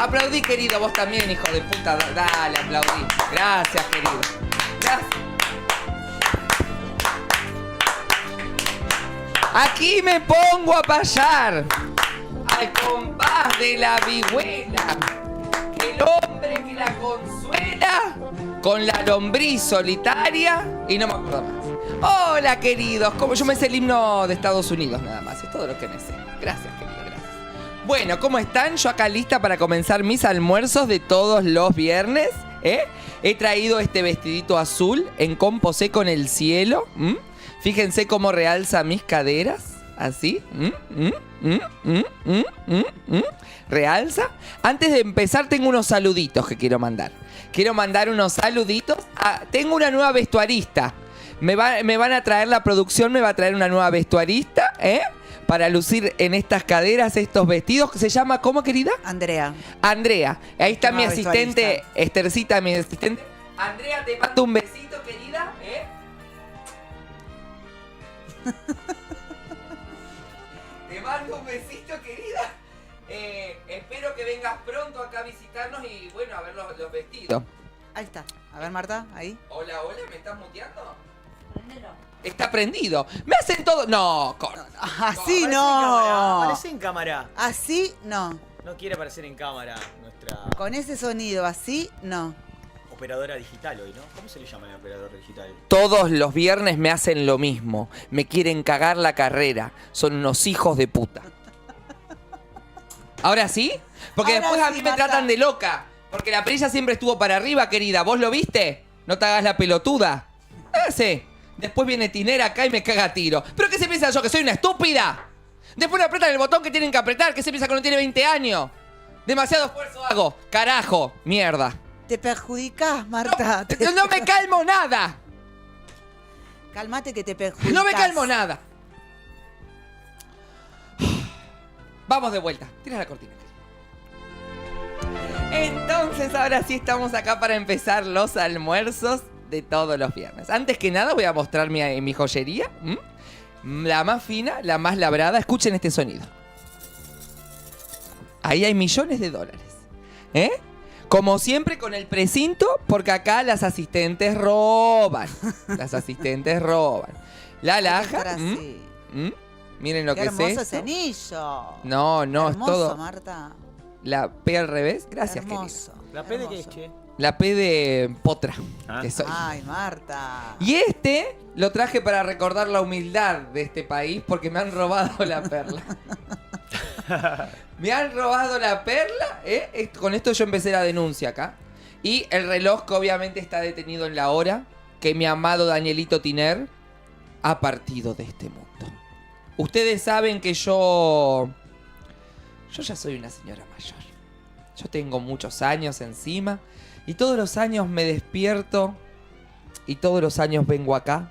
Aplaudí, querido, vos también, hijo de puta. Dale, aplaudí. Gracias, querido. Gracias. Aquí me pongo a payar al compás de la vihuela. El hombre que la consuela con la lombriz solitaria y no me acuerdo más. Hola, queridos. Como yo me sé el himno de Estados Unidos nada más. Es todo lo que me sé. Gracias, querido. Gracias. Bueno, ¿cómo están? Yo acá lista para comenzar mis almuerzos de todos los viernes. He traído este vestidito azul en composé con el cielo. Fíjense cómo realza mis caderas. Así. Realza. Antes de empezar tengo unos saluditos que quiero mandar. Quiero mandar unos saluditos. Tengo una nueva vestuarista. Me van a traer la producción, me va a traer una nueva vestuarista, para lucir en estas caderas estos vestidos. ¿Se llama cómo, querida? Andrea. Andrea. Ahí está mi asistente, vestuarista. Esthercita, mi asistente. Andrea, te mando un besito, querida. Te mando un besito, querida. Espero que vengas pronto acá a visitarnos y, bueno, a ver los vestidos. Ahí está. A ver, Marta, ahí. Hola, ¿me estás muteando? Está prendido. Me hacen todo... No, Así no. Aparece en cámara. Así no. No quiere aparecer en cámara nuestra Con ese sonido, así no. operadora digital hoy, ¿no? ¿Cómo se le llama la operadora digital? Todos los viernes me hacen lo mismo. Me quieren cagar la carrera. Son unos hijos de puta. ¿Ahora sí? Porque Ahora después a sí, mí me Marta. tratan de loca. Porque la perilla siempre estuvo para arriba, querida. ¿Vos lo viste? No te hagas la pelotuda. Sí. Después viene Tinera acá y me caga a tiro. ¿Pero qué se piensa yo? ¿Que soy una estúpida? Después le apretan el botón que tienen que apretar. ¿Qué se piensa que no tiene 20 años? Demasiado esfuerzo hago. Carajo. Mierda. Te perjudicás, Marta. No me calmo nada. Calmate que te perjudicás. No me calmo nada. Vamos de vuelta. Tira la cortina. Entonces, ahora sí estamos acá para empezar los almuerzos de todos los viernes. Antes que nada voy a mostrar mi joyería. La más fina, la más labrada. Escuchen este sonido. Ahí hay millones de dólares. Como siempre con el precinto, porque acá las asistentes roban. Las asistentes roban. La alhaja. Miren lo Qué que hermoso es ese esto. anillo. No, es hermoso, todo. Marta. La P al revés. Gracias, Hermoso. querido. ¿La P de qué es, Hermoso. che? La P de potra, que soy. Ay, Marta. Y este lo traje para recordar la humildad de este país porque me han robado la perla. Me han robado la perla. Con esto yo empecé la denuncia acá. Y el reloj que obviamente está detenido en la hora que mi amado Danielito Tiner ha partido de este mundo. Ustedes saben que yo ya soy una señora mayor. Yo tengo muchos años encima. Y todos los años me despierto. Y todos los años vengo acá.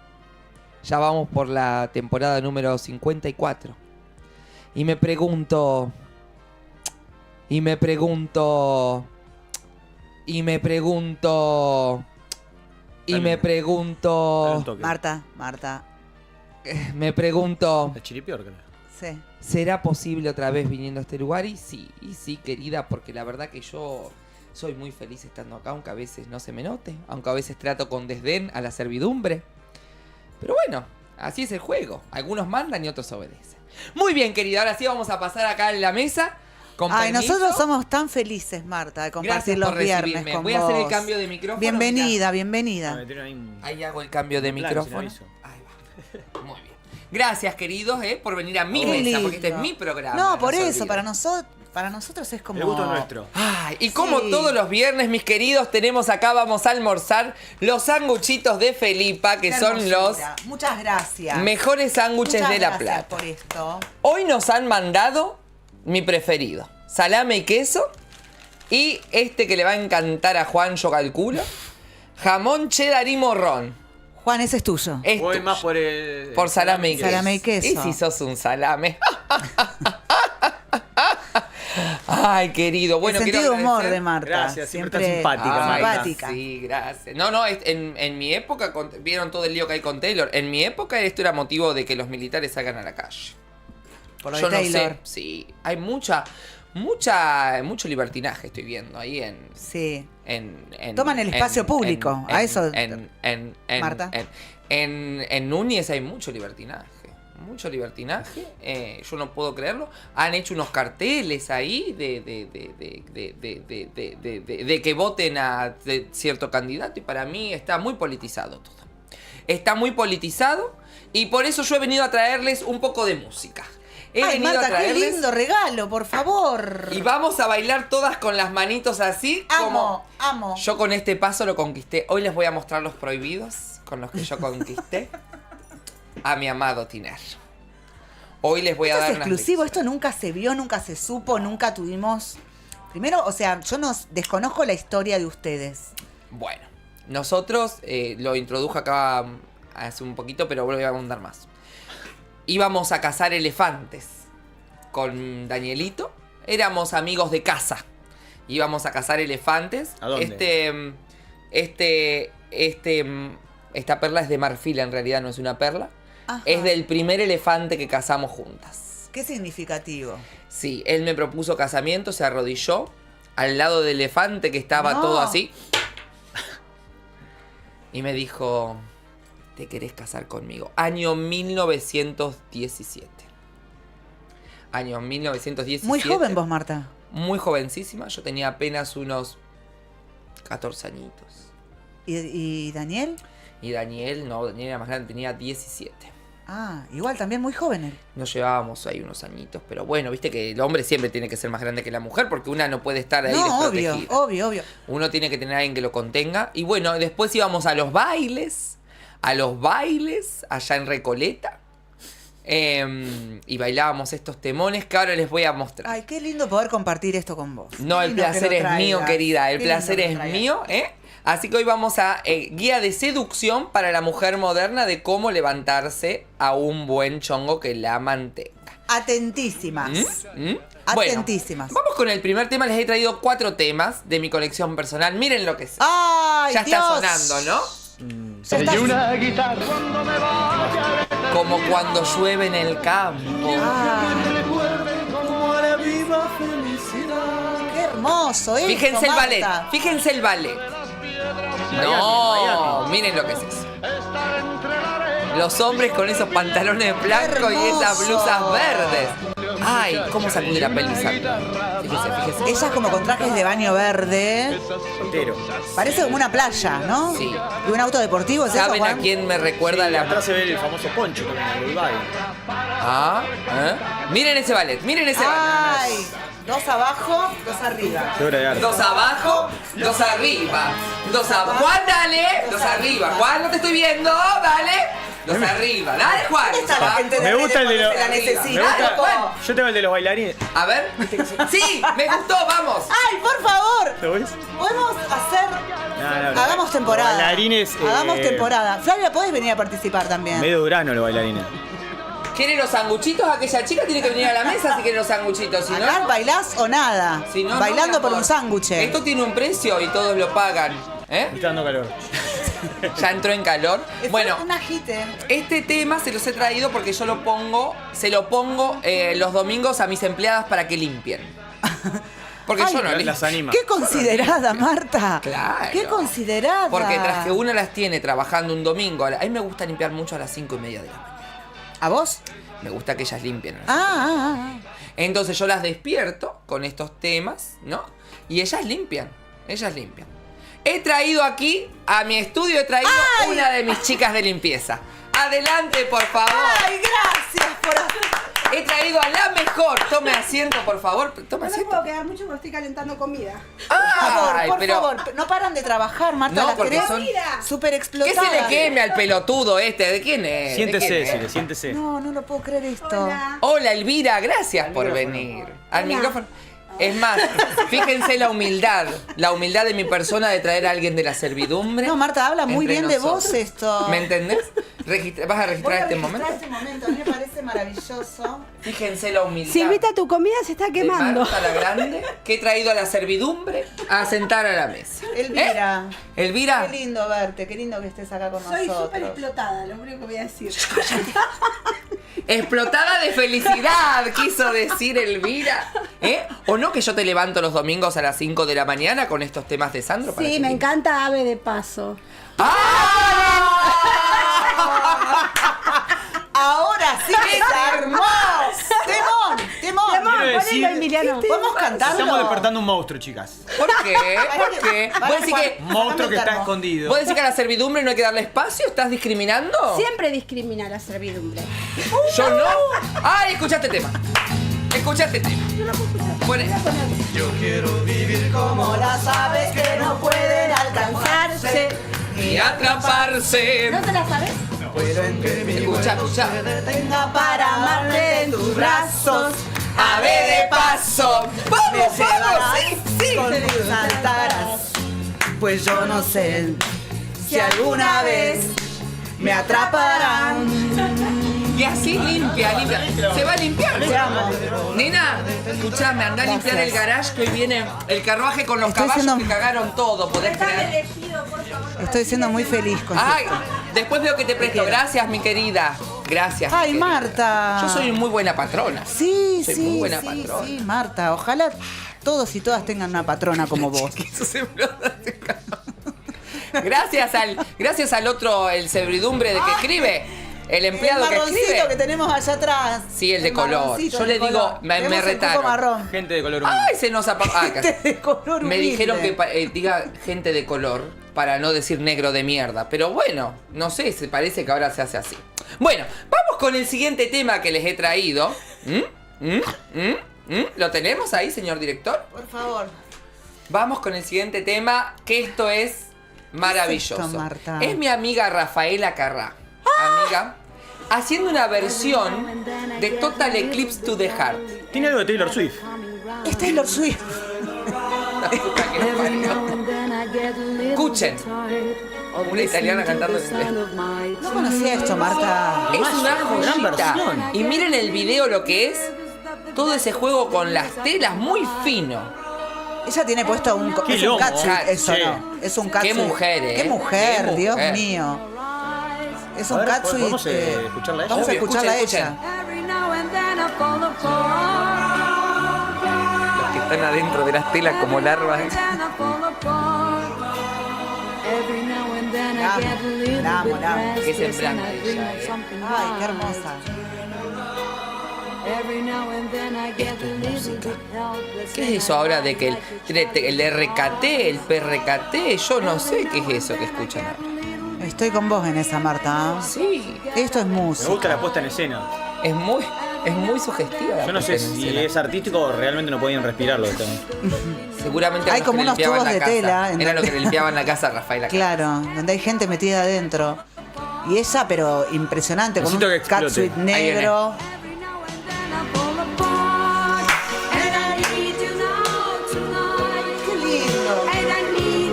Ya vamos por la temporada número 54. Y me pregunto... Marta. Me pregunto... La chiripiorca. Sí. ¿Será posible otra vez viniendo a este lugar? Y sí, querida, porque la verdad que yo soy muy feliz estando acá, aunque a veces no se me note, aunque a veces trato con desdén a la servidumbre. Pero bueno, así es el juego. Algunos mandan y otros obedecen. Muy bien, querida, ahora sí vamos a pasar acá en la mesa. Con Ay, permiso. nosotros somos tan felices, Marta, de compartir Gracias los por viernes recibirme. con Voy a hacer el vos. cambio de micrófono. Bienvenida, Me bienvenida. metieron ahí un... Ahí hago el cambio de Claro, micrófono. sin aviso. Ahí va. Muy bien. Gracias, queridos, por venir a mi Qué mesa, lindo. porque este es mi programa. No, por se eso, olviden. para nosotros es como... El gusto es nuestro. Ay, y como Sí. todos los viernes, mis queridos, tenemos acá, vamos a almorzar los sanguchitos de Felipa, que Qué son los hermosura. Muchas gracias. mejores sándwiches Muchas de La gracias Plata. por esto. Hoy nos han mandado mi preferido, salame y queso, y este que le va a encantar a Juan, yo calculo, jamón cheddar y morrón. Juan, ese es tuyo. Es Voy tuyo. más por el... Por salame y queso. Salame y queso. Y si sos un salame. Ay, querido. Bueno, el quiero sentido de humor agradecer. de Marta. Gracias, siempre está simpática, Ay, Marta. simpática. Sí, gracias. No, en mi época, vieron todo el lío que hay con Taylor. En mi época esto era motivo de que los militares salgan a la calle. Por lo Yo de no Taylor. sé, sí, hay mucha mucho libertinaje estoy viendo ahí en... Sí. Toman el espacio público, a eso... Marta. En Núñez hay mucho libertinaje. Mucho libertinaje. Yo no puedo creerlo. Han hecho unos carteles ahí de que voten a cierto candidato. Y para mí está muy politizado todo. Está muy politizado. Y por eso yo he venido a traerles un poco de música. Ay, Marta, qué lindo regalo, por favor. Y vamos a bailar todas con las manitos así. Amo. Yo con este paso lo conquisté. Hoy les voy a mostrar los prohibidos con los que yo conquisté a mi amado Tiner. Hoy les voy a dar es exclusivo, esto nunca se vio, nunca se supo, nunca tuvimos... Primero, o sea, yo desconozco la historia de ustedes. Bueno, nosotros lo introdujo acá hace un poquito, pero voy a abundar más. Íbamos a cazar elefantes con Danielito. Éramos amigos de casa. Íbamos a cazar elefantes. ¿A dónde? Esta perla es de marfil, en realidad no es una perla. Ajá. Es del primer elefante que cazamos juntas. Qué significativo. Sí, él me propuso casamiento, se arrodilló al lado del elefante que estaba todo así. Y me dijo... ¿Te querés casar conmigo? Año 1917. Año 1917. Muy joven vos, Marta. Muy jovencísima. Yo tenía apenas unos 14 añitos. ¿Y Daniel? Y Daniel era más grande, tenía 17. Ah, igual también muy joven él. Nos llevábamos ahí unos añitos. Pero bueno, viste que el hombre siempre tiene que ser más grande que la mujer porque una no puede estar ahí desprotegida. Obvio. Uno tiene que tener a alguien que lo contenga. Y bueno, después íbamos a los bailes allá en Recoleta. Y bailábamos estos temones que ahora les voy a mostrar. Ay, qué lindo poder compartir esto con vos. No, el placer es mío, querida. El placer es mío, ¿eh? Así que hoy vamos a guía de seducción para la mujer moderna de cómo levantarse a un buen chongo que la mantenga. Atentísimas. Atentísimas. Bueno, vamos con el primer tema. Les he traído 4 temas de mi colección personal. Miren lo que es. ¡Ay, ya Dios! está sonando, ¿no? Ya está. Una guitarra Como cuando llueve en el campo. como a la viva felicidad. ¡Qué hermoso esto, Fíjense el ballet. Marta! Fíjense el ballet. No, miren lo que es eso. Los hombres con esos pantalones blancos y esas blusas verdes. Ay, cómo sacude la pelvis. Fíjese. Ellas como con trajes de baño verde. Soltero. Parece como una playa, ¿no? Sí. ¿Y un auto deportivo es eso, ¿Saben a Juan? quién me recuerda Sí, la... atrás se ve el famoso poncho también, el baile. Miren ese ballet, ¡Ay! 2 abajo, 2 arriba. Segura de arte. 2 abajo, 2 arriba. 2 abajo. Juan, dale. 2 arriba. Juan, no te estoy viendo. Dale. 2 arriba. Dale, Juan. ¿Dónde está la Abajo. gente de Me gusta el de cuando los- se la necesita? Me gusta- Loco. Yo tengo el de los bailarines. A ver. Sí, me gustó, vamos. ¡Ay, por favor! ¿Lo ves? Podemos hacer... No, Hagamos temporada. Los bailarines. Hagamos temporada. Flavia, podés venir a participar también. Medio durano los bailarines. ¿Quiere los sanguchitos? Aquella chica tiene que venir a la mesa si quiere los sanguchitos. Si Acá no, bailás o nada. si no, Bailando no, mi por amor. un sándwich. Esto tiene un precio y todos lo pagan. Me está dando calor. Ya entró en calor. Bueno, Un agite. este tema se los he traído porque yo se lo pongo los domingos a mis empleadas para que limpien. Porque Ay, yo no limpio. Las anima. Qué considerada, Marta. Claro. Qué considerada. Porque tras que uno las tiene trabajando un domingo, a mí me gusta limpiar mucho a las 5:30 de la mañana. ¿A vos? Me gusta que ellas limpien. Ah. Entonces yo las despierto con estos temas, ¿no? Y ellas limpian. He traído aquí, a mi estudio, ¡Ay! una de mis chicas de limpieza. Adelante, por favor. Ay, gracias por hacer. He traído a la mejor. Tome asiento, por favor. Tome No me asiento. puedo quedar mucho porque estoy calentando comida. Ay, Por pero favor, no paran de trabajar, Marta. No, las porque querés son- súper ¿qué explotadas. se le queme al pelotudo este? ¿De quién es? ¿De Siéntese, quién es? Cile, siéntese. No lo puedo creer esto. Hola. Hola, Elvira, gracias por micrófono. venir. Al Hola. micrófono. Es más, fíjense la humildad de mi persona de traer a alguien de la servidumbre. No, Marta, habla muy entre bien de nosotros. vos esto. ¿Me entendés? ¿Vas a Voy registrar a este registrar momento? este momento. A mí me parece maravilloso. Fíjense la humildad. Silvita, tu comida se está de quemando. Marta la Grande, que he traído a la servidumbre a sentar a la mesa. Elvira. Elvira, Qué lindo verte, qué lindo que estés acá con Soy súper nosotros. explotada, lo único que voy a decir. Explotada de felicidad, quiso decir Elvira. ¿O no que yo te levanto los domingos a las 5 de la mañana con estos temas de Sandro? Sí, me encanta Ave de Paso. Ahora sí que se armó. Temón. Ponelo, Emiliano. ¿Podemos cantarlo? Estamos despertando un monstruo, chicas. ¿Por qué? ¿Por qué? ¿Vos decís que, Un monstruo que está termo. escondido. ¿Vos decís que a la servidumbre no hay que darle espacio? ¿Estás discriminando? Siempre discrimina la servidumbre. Yo no. ¡Ay, escuchaste el tema! Escuchaste el tema. Pone- Como las aves que no pueden alcanzarse. Y atraparse. ¿No te la sabes? Escucha. Detenga para amarte en tus brazos. Ave de paso. ¡Vamos, vamos! Sí. Conmigo saltarás. Pues yo no sé si alguna vez me atraparán. Y así limpia. Se va a limpiar. Te amo. Nena, escuchame, anda a limpiar el garage que hoy viene el carruaje con los Estoy caballos siendo- que cagaron todo. ¿Podés creer? elegido, por favor. Estoy siendo muy feliz con Ay, esto. después veo que te presto. Gracias, mi querida. Gracias. mi Ay, querida. Marta. Yo soy muy buena patrona. Sí, Soy sí, muy buena sí, patrona. sí, Marta. Ojalá todos y todas tengan una patrona como vos. Eso se me lo hace calor. Gracias al otro, el servidumbre de que escribe. El empleado el que marroncito escribe. que tenemos allá atrás. Sí, el de color. marroncito, Yo el le de digo, color. me Tenemos el retaron. cuco marrón. Gente de color humilde. Ay, se nos apagó. De color Me humilde. dijeron que diga gente de color para no decir negro de mierda. Pero bueno, no sé, se parece que ahora se hace así. Bueno, vamos con el siguiente tema que les he traído. ¿Lo tenemos ahí, señor director? Por favor. Vamos con el siguiente tema, que esto es maravilloso. esto, Marta? Es mi amiga Rafaela Carrá. Amiga, haciendo una versión de Total Eclipse to the Heart. Tiene algo de Taylor Swift. Es Taylor Swift. La puta que me parió. Escuchen. Una italiana cantando en inglés. No conocía esto, Marta. Es una gran joyita. versión. Y miren el video lo que es. Todo ese juego con las telas muy fino. Ella tiene puesto un... Qué es un lomo, catsuit, ¿eh? eso Sí. no. Es un catsuit. Qué mujer, ¿eh? Qué mujer, Qué Dios mujer. mío. Es A un ver, catsuit. ¿podemos, escucharla a ella? Vamos a Obvio, escucharla a escuchen, ella. Los que están adentro de las telas como larvas. La amo. Qué semblante ella, Ay, qué hermosa. ¿Qué es eso ahora de que el RKT, el PRKT? Yo no sé qué es eso que escuchan ahora. Estoy con vos en esa, Marta. Sí, Esto es Me música. gusta la puesta en escena. es muy sugestiva. la Yo no sé puesta en si escena. es artístico o realmente no podían respirarlo. Seguramente Hay eran los como que unos limpiaban tubos la de casa. tela en Eran los que donde- limpiaban la casa a Rafaela. Claro, donde hay gente metida adentro. Y ella, pero impresionante, con un Necesito que explote. catsuit Ahí viene. negro. Qué lindo.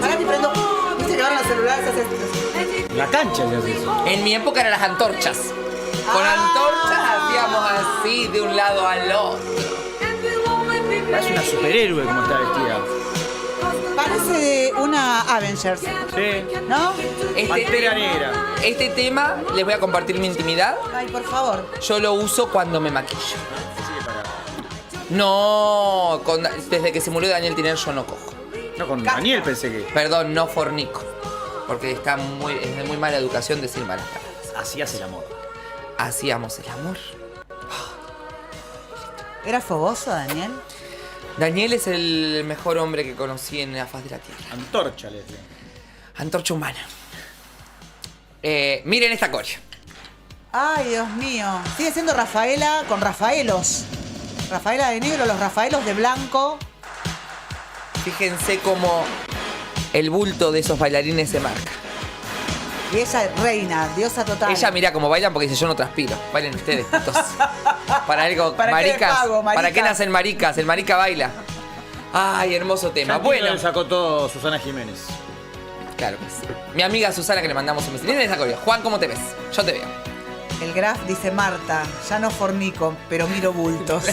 Ahora que prendo. Viste que ahora los celulares hacen. La cancha se hace eso. En mi época eran las antorchas. Con antorchas hacíamos así de un lado al otro. Parece una superhéroe como está vestida. Parece una Avengers, Sí. ¿no? Pantera negra. Este tema, les voy a compartir mi intimidad. Ay, por favor. Yo lo uso cuando me maquillo. No, desde que se murió Daniel Tiner yo no cojo. No, con Daniel pensé que. Perdón, no fornico. Porque es de muy mala educación decir malas palabras. Así hace el amor. Hacíamos el amor. ¿Era fogoso, Daniel? Daniel es el mejor hombre que conocí en la faz de la tierra. Antorcha, le decía. Antorcha humana. Miren esta coreo. Ay, Dios mío. Sigue siendo Rafaela con Rafaelos. Rafaela de negro, los Rafaelos de blanco. Fíjense cómo el bulto de esos bailarines se marca. Y ella es reina, diosa total. Ella mira cómo bailan porque dice yo no transpiro. Bailen ustedes, putos. Para algo, ¿Para qué les maricas. pago, ¿Para marica? qué nacen maricas? El marica baila. Ay, hermoso tema. Bueno, le sacó todo Susana Jiménez. claro que sí. Mi amiga Susana que le mandamos un beso. Miren esa coreo. Juan, ¿cómo te ves? Yo te veo. El Graf dice Marta, ya no fornico, pero miro bultos.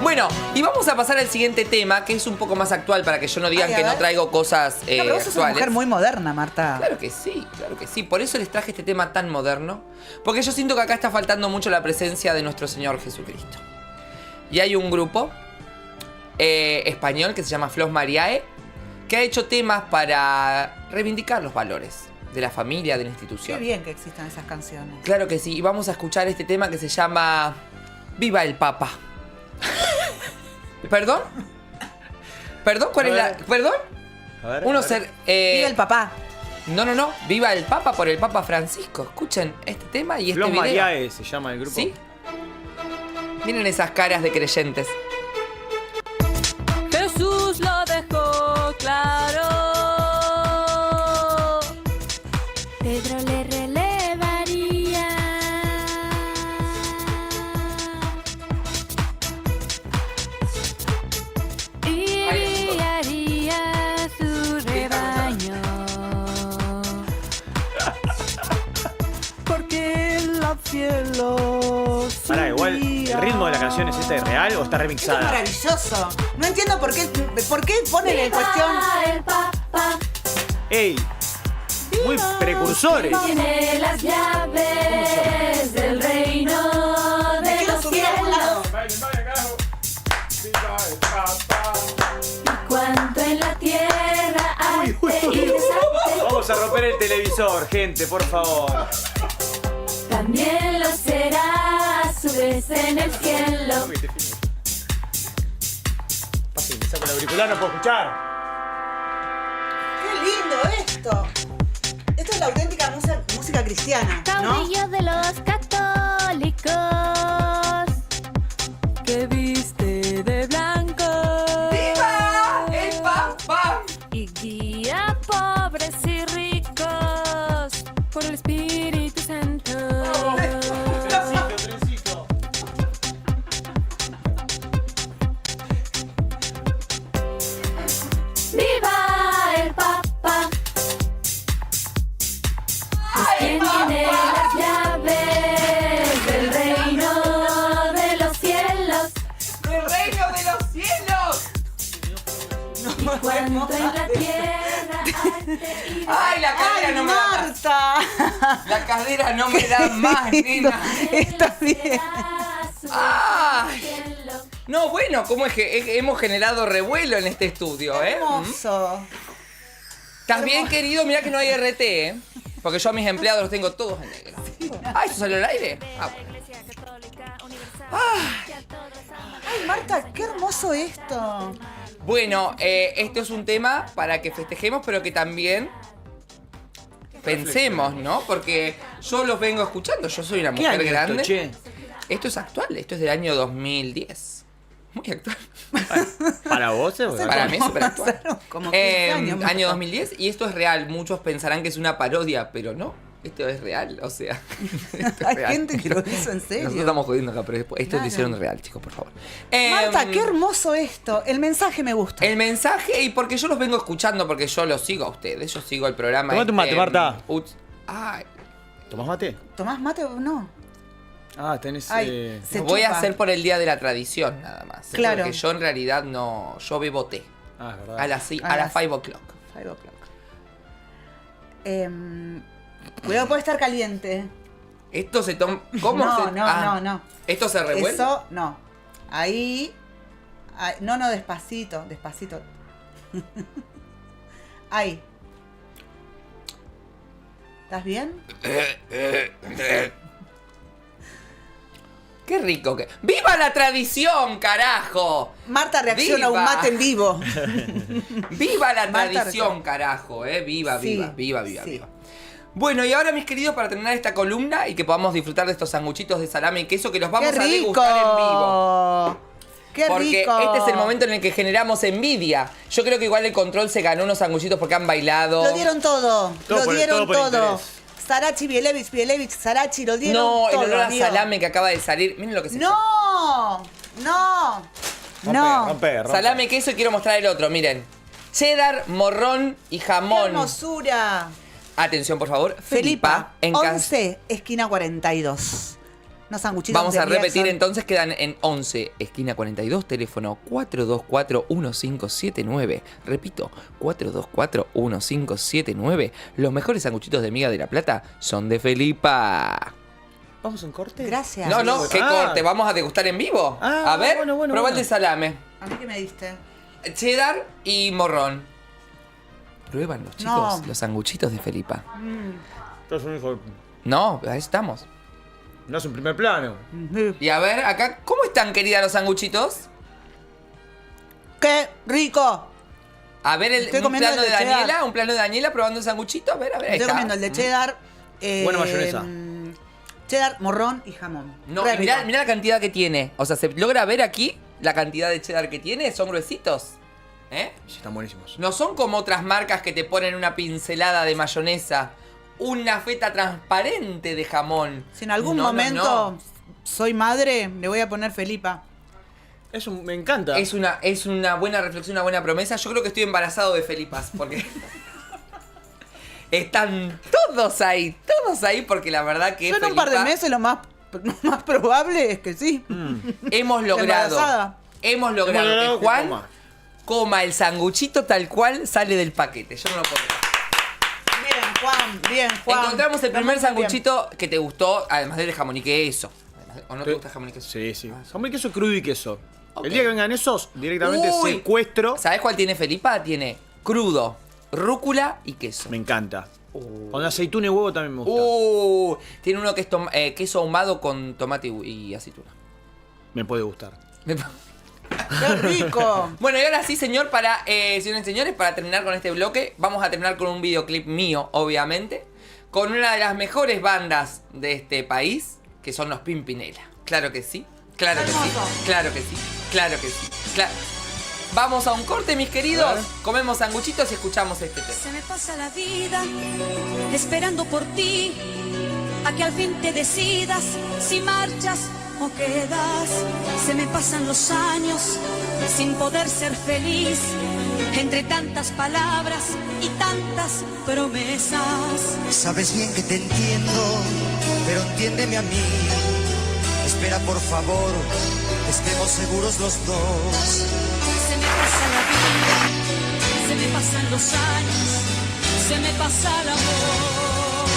Bueno, y vamos a pasar al siguiente tema, que es un poco más actual, para que yo no digan Ay, a que no ver. traigo cosas No, pero vos sos una actuales. mujer muy moderna, Marta. Claro que sí, claro que sí. Por eso les traje este tema tan moderno. Porque yo siento que acá está faltando mucho la presencia de nuestro Señor Jesucristo. Y hay un grupo español que se llama Flos Mariae, que ha hecho temas para reivindicar los valores de la familia, de la Qué institución. bien que existan esas canciones. Claro que sí. Y vamos a escuchar este tema que se llama Viva el Papa. ¿Perdón? ¿Perdón? ¿Cuál es la...? ¿Perdón? A ver. Uno a ver. ser... Viva el papá. No. Viva el Papa por el Papa Francisco. Escuchen este tema y este Flos video. Mariae se llama el grupo. ¿Sí? Miren esas caras de creyentes. Jesús lo dejó claro. Pedro le relevaría. Y guiaría su rebaño. Porque en la cielo. Pará, igual, ¿el ritmo de la canción es este real o está Esto es remixada? maravilloso. No entiendo por qué ponen en cuestión. El Papa ¡Ey! Muy precursores. tiene las llaves del reino Me de quiero los subir a algún lado. Y cuanto en la tierra arte y desarte, Vamos a romper el televisor, gente, por favor. también lo será a su vez en el cielo. Pase, me saco el auricular, no puedo escuchar. Qué lindo esto. Esto es la auténtica música cristiana, ¿no? Caudillo de los católicos que viste de blanco. ¡Viva el Papa! Y guía a pobres y ricos por el Espíritu Santo. ¡Viva el Papa! Pues quien tiene las llaves del reino de los cielos. ¡El reino de los cielos! Cuanto en la tierra arte y ¡Ay, la cadera ¡Ay, no me da más! Marta! La cadera no me da más, nena. Está bien. ¡Ay! No, bueno, ¿cómo es que hemos generado revuelo en este estudio, eh? Hermoso. ¿Estás bien, querido? Mirá que no hay RT, ¿eh? Porque yo a mis empleados los tengo todos en negro. Ah, ¿eso salió al aire? Ah, bueno. Ay, Marta, qué hermoso esto. Bueno, esto es un tema para que festejemos, pero que también pensemos, ¿no? Porque yo los vengo escuchando, yo soy una ¿Qué mujer año grande. esto, che? Esto es actual, esto es del año 2010. Muy actual. ¿Para vos? Para mí es súper actual. Pasaron como 15 años, Marta. Año 2010, y esto es real. Muchos pensarán que es una parodia, pero no. Esto es real, o sea. Esto es Hay real. gente que lo hizo en serio. Nosotros estamos jodiendo acá, pero esto Claro. lo hicieron real, chicos, por favor. Marta, qué hermoso esto. El mensaje me gusta. El mensaje, y porque yo los vengo escuchando, porque yo los sigo a ustedes, yo sigo el programa. Tomate un mate, Marta. Ay, ¿Tomás mate? ¿Tomás mate o no? Ah, tenés... Ay, se lo voy a chupa. hacer por el día de la tradición, nada más. Claro. Porque yo en realidad no. Yo bebo té. Ah, es verdad. A las A las 5 o'clock. 5 o'clock. Cuidado, puede estar caliente. Esto se toma. ¿Cómo no, se.? no. ¿Esto se revuelve? Eso, no. Ahí. No, despacito, despacito. Ahí. ¿Estás bien? Qué rico que. ¡Viva la tradición, carajo! Marta reacciona a un ¡Viva! mate en vivo. ¡Viva la Marta tradición, reacciona. carajo! Viva, Sí, viva. sí. Bueno, y ahora, mis queridos, para terminar esta columna y que podamos disfrutar de estos sanguchitos de salame y queso que los vamos ¡Qué a rico! degustar en vivo. ¡Qué Porque rico! este es el momento en el que generamos envidia. Yo creo que igual el control se ganó unos sanguchitos porque han bailado. Lo dieron todo. Todo Lo por- dieron todo por todo. interés. Sarachi, Bielevich, Sarachi, lo dieron No, todo. el olor a amigo. salame que acaba de salir. Miren lo que se ¡No! Rompe. Salame, queso y quiero mostrar el otro, miren. Cheddar, morrón y ¡Qué jamón. hermosura! Atención, por favor. Felipa, en 11, esquina 42. Unos sanguchitos Vamos de a repetir Jackson. entonces, quedan en 11, esquina 42, teléfono 424-1579. Repito, 424-1579. Los mejores sanguchitos de miga de La Plata son de Felipa. ¿Vamos a un corte? Gracias. No, ¿qué Ah. corte? ¿Vamos a degustar en vivo? Ah, A ver, bueno, probá el de bueno. salame. ¿A mí qué me diste? Cheddar y morrón. Prueban los chicos, No. los sanguchitos de Felipa. Sos un hijo. No, ahí estamos. No es un primer plano. Y a ver, acá, ¿cómo están, querida, los sanguchitos? ¡Qué rico! A ver, Estoy un comiendo plano el de de cheddar. Daniela, un plano de Daniela probando un sanguchito. A ver, ahí Estoy está. comiendo el de cheddar. Buena mayonesa. Cheddar, morrón y jamón. No, Re y mirá, rico. mirá la cantidad que tiene. O sea, ¿se logra ver aquí la cantidad de cheddar que tiene? Son gruesitos. ¿Eh? Sí, están buenísimos. No son como otras marcas que te ponen una pincelada de mayonesa, una feta transparente de jamón. Si en algún No, no, momento no. soy madre, le voy a poner Felipa. Me encanta. Es una buena reflexión, una buena promesa. Yo creo que estoy embarazado de Felipas, porque están todos ahí porque la verdad que Yo en un par de Felipa, meses lo más probable es que sí. hemos logrado Embarazada. que Juan coma el sanguchito tal cual sale del paquete. Yo no lo puedo creer. Bien, Juan, bien, Juan. Encontramos el primer Estamos muy bien. sanguchito que te gustó, además del jamón y queso. ¿O no te gusta el jamón y queso? Sí, sí. Jamón y queso crudo y queso. Ok. El día que vengan esos, directamente Uy. secuestro. ¿Sabes cuál tiene Felipa? Tiene crudo, rúcula y queso. Me encanta. Con aceituna y huevo también me gusta. Tiene uno que es queso ahumado con tomate y aceituna. Me puede gustar. ¡Qué rico! Bueno, y ahora sí, señores y señores, para terminar con este bloque, vamos a terminar con un videoclip mío, obviamente, con una de las mejores bandas de este país, que son los Pimpinela. Claro que sí, claro que sí, claro que sí, claro que sí. Vamos a un corte, mis queridos. Comemos sanguchitos y escuchamos este tema. Se me pasa la vida esperando por ti, a que al fin te decidas si marchas o quedas. Se me pasan los años sin poder ser feliz, entre tantas palabras y tantas promesas. Sabes bien que te entiendo, pero entiéndeme a mí. Espera, por favor, estemos seguros los dos. Se me pasa la vida, se me pasan los años, se me pasa el amor.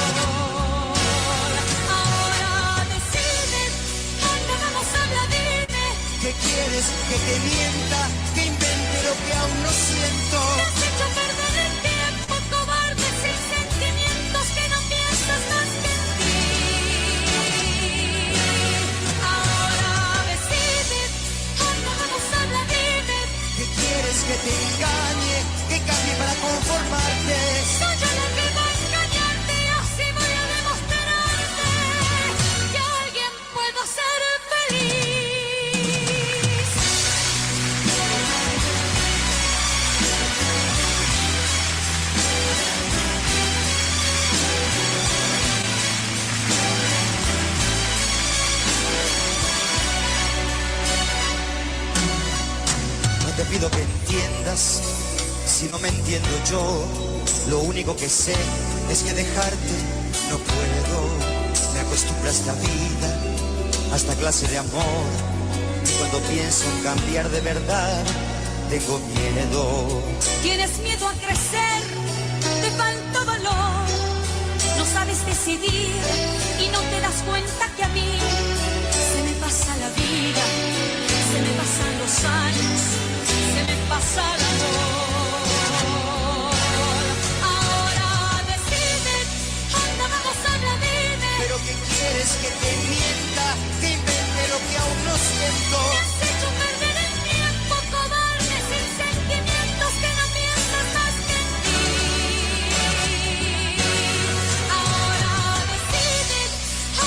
Ahora decide, anda, vamos, habla, dime. ¿Qué quieres? ¿Que te mienta? ¿Que invente lo que aún no siento? Me has hecho perder el tiempo, cobarde, sin sentimientos, que no piensas más que en ti. Ahora decide, anda, vamos, habla, dime. ¿Qué quieres? ¿Que te engañe? ¿Que cambie para conformarte? Soy yo la que va a engañarte, así voy a demostrarte que alguien puedo ser feliz. No te pido que entiendas, si no me entiendo yo. Lo único que sé es que dejarte no puedo. Me acostumbro a esta vida, a esta clase de amor. Y cuando pienso en cambiar de verdad, tengo miedo. Tienes miedo a crecer, te falta valor. No sabes decidir y no te das cuenta que a mí se me pasa la vida, se me pasan los años, se me pasa el amor. Ahora decide, anda, vamos, habla, dime. Pero ¿qué quieres? ¿Que te mienta? ¿Que invente lo que aún no siento? Me has hecho perder el tiempo, cobarde, sin sentimientos, que no piensas más que en ti. Ahora decide,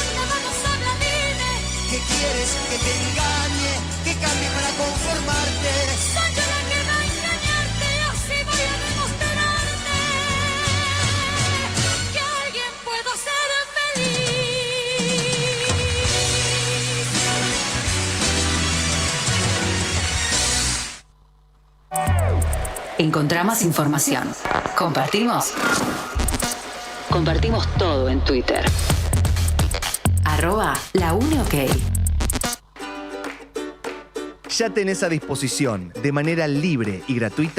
anda, vamos, habla, dime. ¿Qué quieres? ¿Que te engañe? ¿Que cambie para conformarte? Soy yo la que va a engañarte, así voy a demostrarte que alguien puedo ser feliz. Encontrá más información. Compartimos todo en Twitter. @launiok. Ya tenés a disposición, de manera libre y gratuita,